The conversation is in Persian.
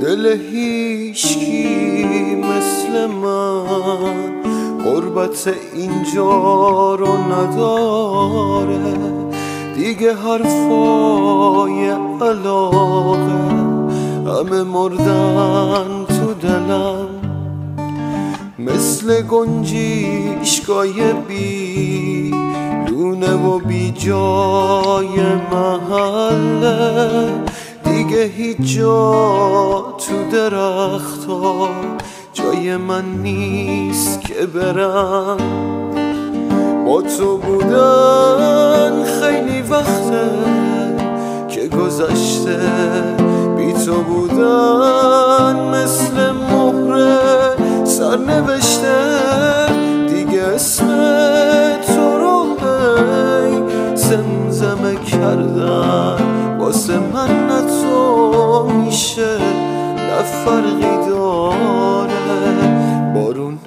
دل هیچکی مثل من غربت اینجا رو نداره دیگه، حرفای علاقه همه مردن تو دلم، مثل گنجیشکای بی لونه و بی جای محله، دیگه هیچ جا تو درختا جای من نیست که برم. با تو بودن خیلی وقته که گذشته، بی تو بودن مثل مهر سرنوشته، دیگه اسم تو رو زمزمه کردن واسه من نه تو میشه نه فرقی داره. بارونه